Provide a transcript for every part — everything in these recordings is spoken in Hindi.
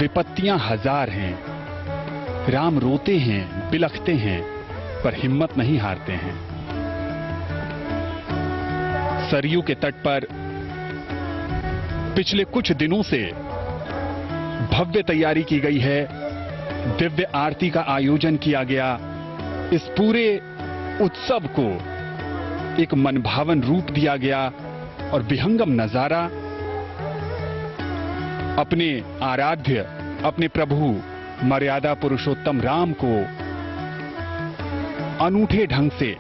विपत्तियां हजार हैं, राम रोते हैं, बिलखते हैं, पर हिम्मत नहीं हारते हैं। सरयू के तट पर पिछले कुछ दिनों से भव्य तैयारी की गई है। दिव्य आरती का आयोजन किया गया। इस पूरे उत्सव को एक मनभावन रूप दिया गया और विहंगम नजारा अपने आराध्य, अपने प्रभु मर्यादा पुरुषोत्तम राम को अनूठे ढंग से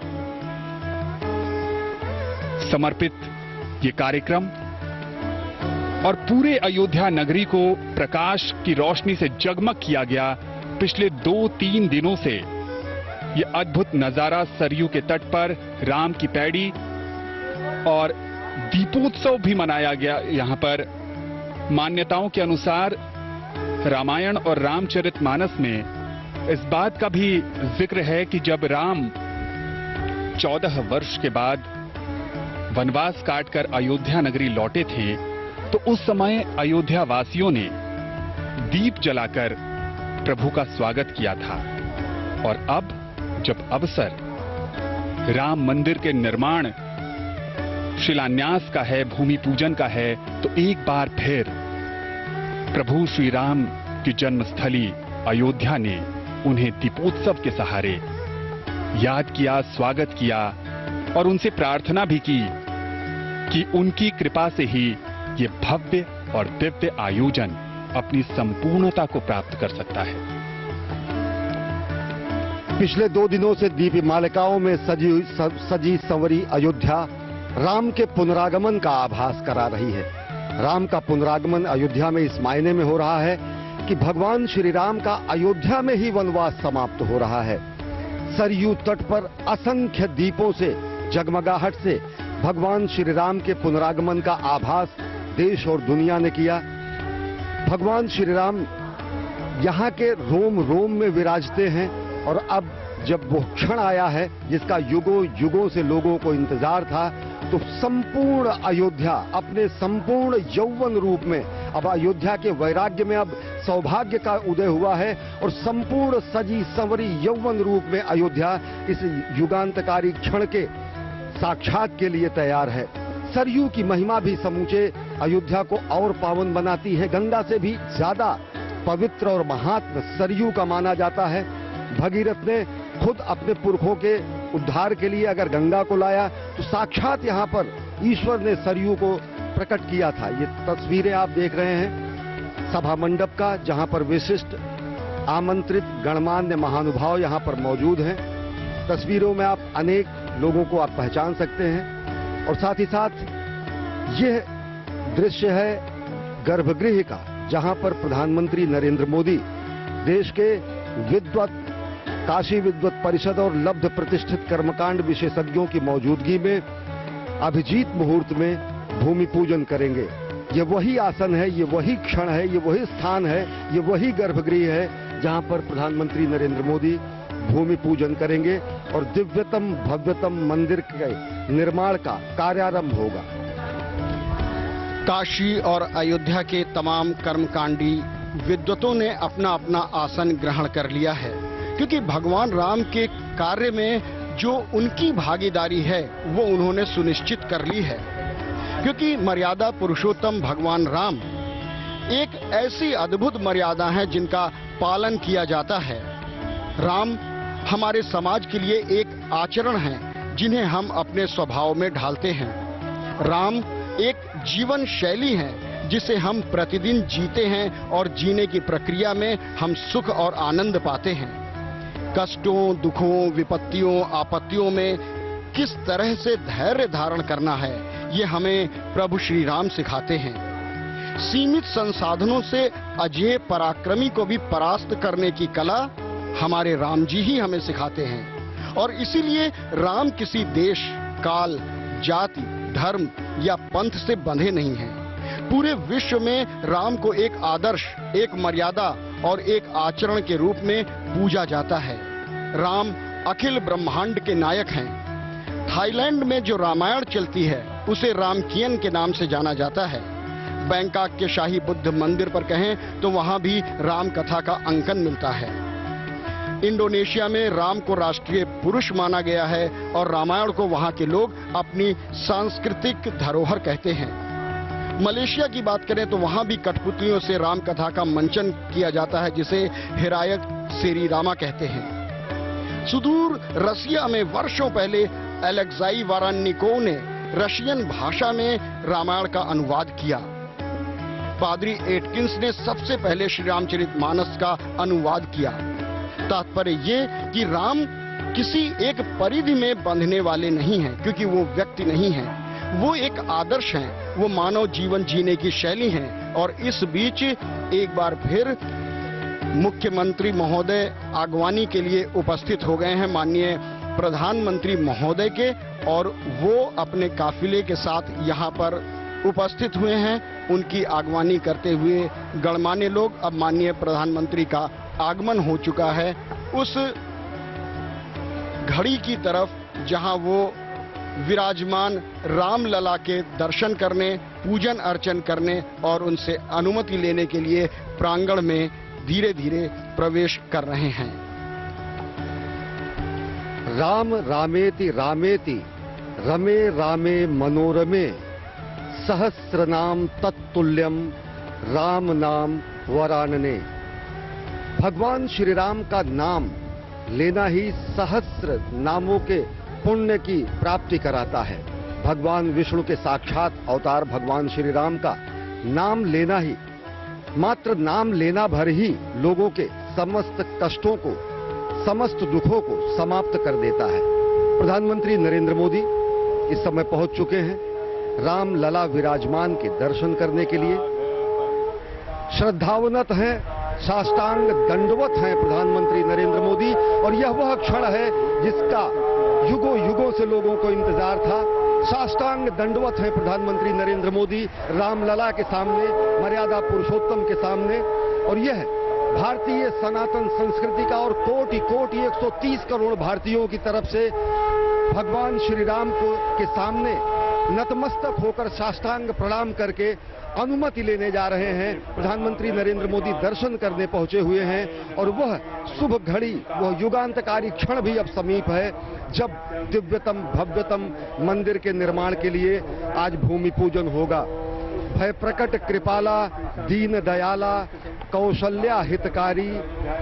समर्पित ये कार्यक्रम और पूरे अयोध्या नगरी को प्रकाश की रोशनी से जगमग किया गया। पिछले 2-3 दिनों से ये अद्भुत नजारा सरयू के तट पर राम की पैड़ी और दीपोत्सव भी मनाया गया। यहां पर मान्यताओं के अनुसार रामायण और रामचरितमानस में इस बात का भी जिक्र है कि जब राम 14 वर्ष के बाद वनवास काटकर अयोध्या नगरी लौटे थे, तो उस समय अयोध्या वासियों ने दीप जलाकर प्रभु का स्वागत किया था। और अब जब अवसर राम मंदिर के निर्माण शिलान्यास का है, भूमि पूजन का है, तो एक बार फिर प्रभु श्री राम की जन्मस्थली अयोध्या ने उन्हें दीपोत्सव के सहारे याद किया, स्वागत किया और उनसे प्रार्थना भी की कि उनकी कृपा से ही ये भव्य और दिव्य आयोजन अपनी संपूर्णता को प्राप्त कर सकता है। पिछले 2 दिनों से दीपमालिकाओं में सजी संवरी अयोध्या राम के पुनरागमन का आभास करा रही है। राम का पुनरागमन अयोध्या में इस मायने में हो रहा है कि भगवान श्री राम का अयोध्या में ही वनवास समाप्त हो रहा है। सरयू तट पर असंख्य दीपों से, जगमगाहट से भगवान श्री राम के पुनरागमन का आभास देश और दुनिया ने किया। भगवान श्री राम यहाँ के रोम रोम में विराजते हैं और अब जब वो क्षण आया है जिसका युगों युगों से लोगों को इंतजार था, तो संपूर्ण अयोध्या अपने संपूर्ण यौवन रूप में, अब अयोध्या के वैराग्य में अब सौभाग्य का उदय हुआ है और संपूर्ण सजी संवरी यौवन रूप में अयोध्या इस युगांतकारी क्षण के साक्षात के लिए तैयार है। सरयू की महिमा भी समूचे अयोध्या को और पावन बनाती है। गंगा से भी ज्यादा पवित्र और महात्म सरयू का माना जाता है। भगीरथ ने खुद अपने पुरखों के उद्धार के लिए अगर गंगा को लाया, तो साक्षात यहाँ पर ईश्वर ने सरयू को प्रकट किया था। ये तस्वीरें आप देख रहे हैं सभा मंडप का, जहाँ पर विशिष्ट आमंत्रित गणमान्य महानुभाव यहाँ पर मौजूद हैं। तस्वीरों में आप अनेक लोगों को आप पहचान सकते हैं और साथ ही साथ यह दृश्य है गर्भगृह का, जहाँ पर प्रधानमंत्री नरेंद्र मोदी देश के विद्वत, काशी विद्वत परिषद और लब्ध प्रतिष्ठित कर्मकांड विशेषज्ञों की मौजूदगी में अभिजीत मुहूर्त में भूमि पूजन करेंगे। ये वही आसन है, ये वही क्षण है, ये वही स्थान है, ये वही गर्भगृह है जहां पर प्रधानमंत्री नरेंद्र मोदी भूमि पूजन करेंगे और दिव्यतम भव्यतम मंदिर के निर्माण का कार्यारंभ होगा। काशी और अयोध्या के तमाम कर्मकांडी विद्वतों ने अपना अपना आसन ग्रहण कर लिया है, क्योंकि भगवान राम के कार्य में जो उनकी भागीदारी है वो उन्होंने सुनिश्चित कर ली है। क्योंकि मर्यादा पुरुषोत्तम भगवान राम एक ऐसी अद्भुत मर्यादा है जिनका पालन किया जाता है। राम हमारे समाज के लिए एक आचरण है जिन्हें हम अपने स्वभाव में ढालते हैं। राम एक जीवन शैली है जिसे हम प्रतिदिन जीते हैं और जीने की प्रक्रिया में हम सुख और आनंद पाते हैं। कष्टों, दुखों, विपत्तियों, आपत्तियों में किस तरह से धैर्य धारण करना है, ये हमें प्रभु श्री राम सिखाते हैं। सीमित संसाधनों से अजेय पराक्रमी को भी परास्त करने की कला हमारे राम जी ही हमें सिखाते हैं। और इसीलिए राम किसी देश, काल, जाति, धर्म या पंथ से बंधे नहीं हैं। पूरे विश्व में राम को एक आदर्श, एक मर्यादा और एक आचरण के रूप में पूजा जाता है। राम अखिल ब्रह्मांड के नायक हैं। थाईलैंड में जो रामायण चलती है उसे रामकियन के नाम से जाना जाता है। बैंकॉक के शाही बुद्ध मंदिर पर कहें तो वहां भी राम कथा का अंकन मिलता है। इंडोनेशिया में राम को राष्ट्रीय पुरुष माना गया है और रामायण को वहां के लोग अपनी सांस्कृतिक धरोहर कहते हैं। मलेशिया की बात करें तो वहां भी कठपुतलियों से राम कथा का मंचन किया जाता है, जिसे हिरायत सेरी रामा कहते हैं। सुदूर रसिया में वर्षों पहले एलेक्साई वारानिकोव ने रशियन भाषा में रामायण का अनुवाद किया। पादरी एटकिंस ने सबसे पहले श्री रामचरितमानस का अनुवाद किया। तात्पर्य ये कि राम किसी एक परिधि में बंधने वाले नहीं हैं, क्योंकि वो व्यक्ति नहीं हैं, वो एक आदर्श हैं, वो मानव जीवन जीने की शैली हैं। और इस बीच एक बार फिर मुख्यमंत्री महोदय आगवानी के लिए उपस्थित हो गए हैं माननीय प्रधानमंत्री महोदय के, और वो अपने काफिले के साथ यहाँ पर उपस्थित हुए हैं। उनकी आगवानी करते हुए गणमान्य लोग, अब माननीय प्रधानमंत्री का आगमन हो चुका है उस घड़ी की तरफ जहां वो विराजमान रामलला के दर्शन करने, पूजन अर्चन करने और उनसे अनुमति लेने के लिए प्रांगण में धीरे धीरे प्रवेश कर रहे हैं। राम रामेति रामेति रमे रामे मनोरमे सहस्रनाम तत्तुल्यम राम नाम वरानने। भगवान श्री राम का नाम लेना ही सहस्र नामों के पुण्य की प्राप्ति कराता है। भगवान विष्णु के साक्षात अवतार भगवान श्री राम का नाम लेना ही, मात्र नाम लेना भर ही लोगों के समस्त कष्टों को, समस्त दुखों को समाप्त कर देता है। प्रधानमंत्री नरेंद्र मोदी इस समय पहुंच चुके हैं राम लला विराजमान के दर्शन करने के लिए। श्रद्धावनत हैं, साष्टांग दंडवत हैं प्रधानमंत्री नरेंद्र मोदी, और यह वह क्षण है जिसका युगों युगों से लोगों को इंतजार था। साष्टांग दंडवत हैं प्रधानमंत्री नरेंद्र मोदी रामलला के सामने, मर्यादा पुरुषोत्तम के सामने। और यह भारतीय सनातन संस्कृति का और कोटि कोटि 130 करोड़ भारतीयों की तरफ से भगवान श्री राम को के सामने नतमस्तक होकर साष्टांग प्रणाम करके अनुमति लेने जा रहे हैं। प्रधानमंत्री नरेंद्र मोदी दर्शन करने पहुंचे हुए हैं और वह शुभ घड़ी, वह युगांतकारी क्षण भी अब समीप है जब दिव्यतम भव्यतम मंदिर के निर्माण के लिए आज भूमि पूजन होगा। भय प्रकट कृपाला दीन दयाला कौशल्या हितकारी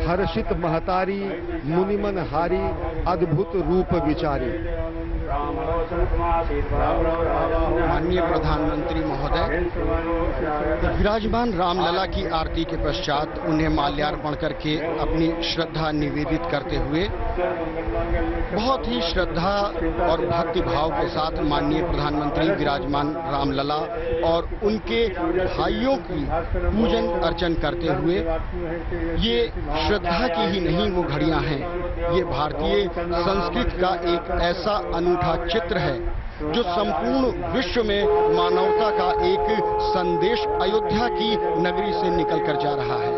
हर्षित महतारी मुनिमन हारी अद्भुत रूप विचारी। माननीय प्रधानमंत्री महोदय विराजमान रामलला की आरती के पश्चात उन्हें माल्यार्पण करके अपनी श्रद्धा निवेदित करते हुए बहुत ही श्रद्धा और भक्ति भाव के साथ माननीय प्रधानमंत्री विराजमान रामलला और उनके भाइयों की पूजन अर्चन करते हुए, ये श्रद्धा की ही नहीं वो घड़ियां हैं, ये भारतीय संस्कृति का एक ऐसा अनूठा चित्र है जो संपूर्ण विश्व में मानवता का एक संदेश अयोध्या की नगरी से निकलकर जा रहा है।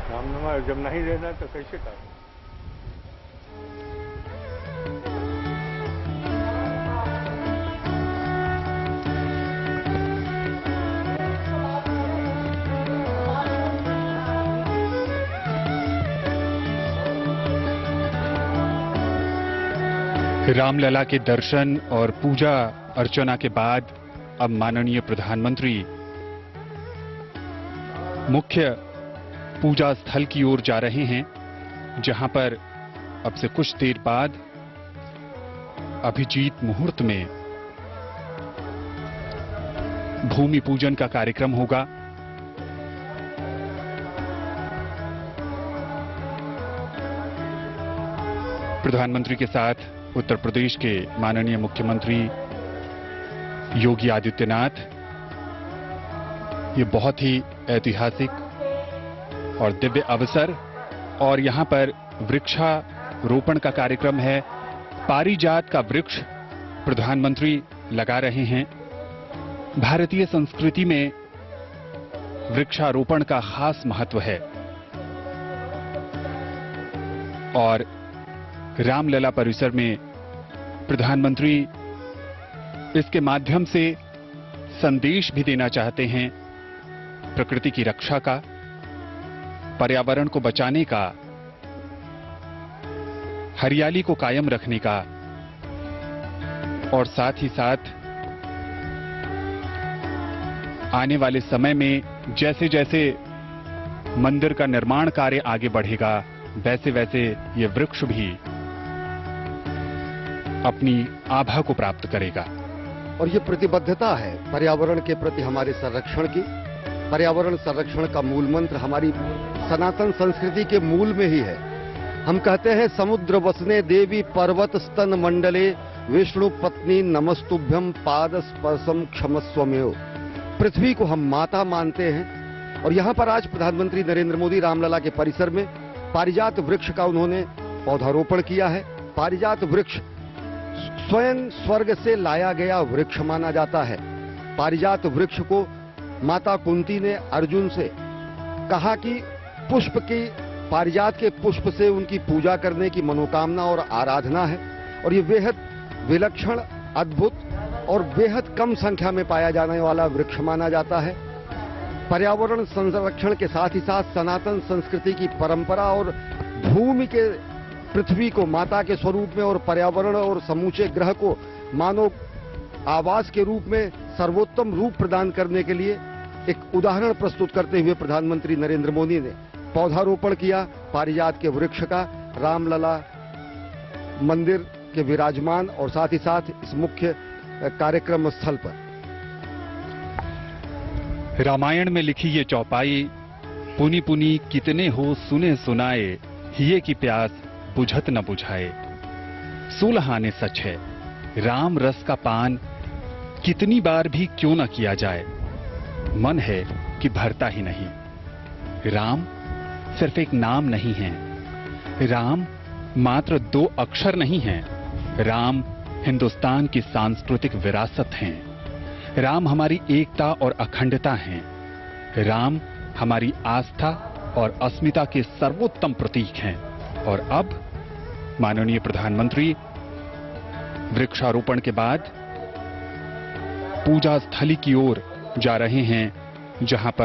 रामनामा जब नहीं लेना तो कैसे कर? रामलला के दर्शन और पूजा अर्चना के बाद अब माननीय प्रधानमंत्री मुख्य पूजा स्थल की ओर जा रहे हैं, जहां पर अब से कुछ देर बाद अभिजीत मुहूर्त में भूमि पूजन का कार्यक्रम होगा। प्रधानमंत्री के साथ उत्तर प्रदेश के माननीय मुख्यमंत्री योगी आदित्यनाथ। ये बहुत ही ऐतिहासिक और दिव्य अवसर, और यहां पर वृक्षारोपण का कार्यक्रम है। पारिजात का वृक्ष प्रधानमंत्री लगा रहे हैं। भारतीय संस्कृति में वृक्षारोपण का खास महत्व है और रामलला परिसर में प्रधानमंत्री इसके माध्यम से संदेश भी देना चाहते हैं, प्रकृति की रक्षा का, पर्यावरण को बचाने का, हरियाली को कायम रखने का, और साथ ही साथ आने वाले समय में जैसे जैसे मंदिर का निर्माण कार्य आगे बढ़ेगा, वैसे वैसे ये वृक्ष भी अपनी आभा को प्राप्त करेगा। और ये प्रतिबद्धता है पर्यावरण के प्रति हमारे संरक्षण की। पर्यावरण संरक्षण का मूल मंत्र हमारी सनातन संस्कृति के मूल में ही है। हम कहते हैं समुद्र वसने देवी पर्वत स्तन मंडले विष्णु पत्नी नमस्तुभ्यम पाद स्पर्शम क्षमस्वमेव। पृथ्वी को हम माता मानते हैं और यहाँ पर आज प्रधानमंत्री नरेंद्र मोदी रामलला के परिसर में पारिजात वृक्ष का उन्होंने पौधारोपण किया है। पारिजात वृक्ष स्वयं स्वर्ग से लाया गया वृक्ष माना जाता है। पारिजात वृक्ष को माता कुंती ने अर्जुन से कहा कि पुष्प की पारिजात के पुष्प से उनकी पूजा करने की मनोकामना और आराधना है, और ये बेहद विलक्षण, अद्भुत और बेहद कम संख्या में पाया जाने वाला वृक्ष माना जाता है। पर्यावरण संरक्षण के साथ ही साथ सनातन संस्कृति की परंपरा और भूमि के पृथ्वी को माता के स्वरूप में और पर्यावरण और समूचे ग्रह को मानव आवास के रूप में सर्वोत्तम रूप प्रदान करने के लिए एक उदाहरण प्रस्तुत करते हुए प्रधानमंत्री नरेंद्र मोदी ने पौधारोपण किया पारिजात के वृक्ष का रामलला मंदिर के विराजमान और साथ ही साथ इस मुख्य कार्यक्रम स्थल पर। रामायण में लिखी ये चौपाई, पुनी पुनी कितने हो सुने सुनाए, हिये की प्यास बुझत न बुझाए। 16 आने सच है, राम रस का पान कितनी बार भी क्यों न किया जाए, मन है कि भरता ही नहीं। राम सिर्फ एक नाम नहीं है, राम मात्र 2 अक्षर नहीं हैं, राम हिंदुस्तान की सांस्कृतिक विरासत हैं। राम हमारी एकता और अखंडता हैं। राम हमारी आस्था और अस्मिता के सर्वोत्तम प्रतीक हैं। और अब माननीय प्रधानमंत्री वृक्षारोपण के बाद पूजा स्थली की ओर जा रहे हैं, जहां पर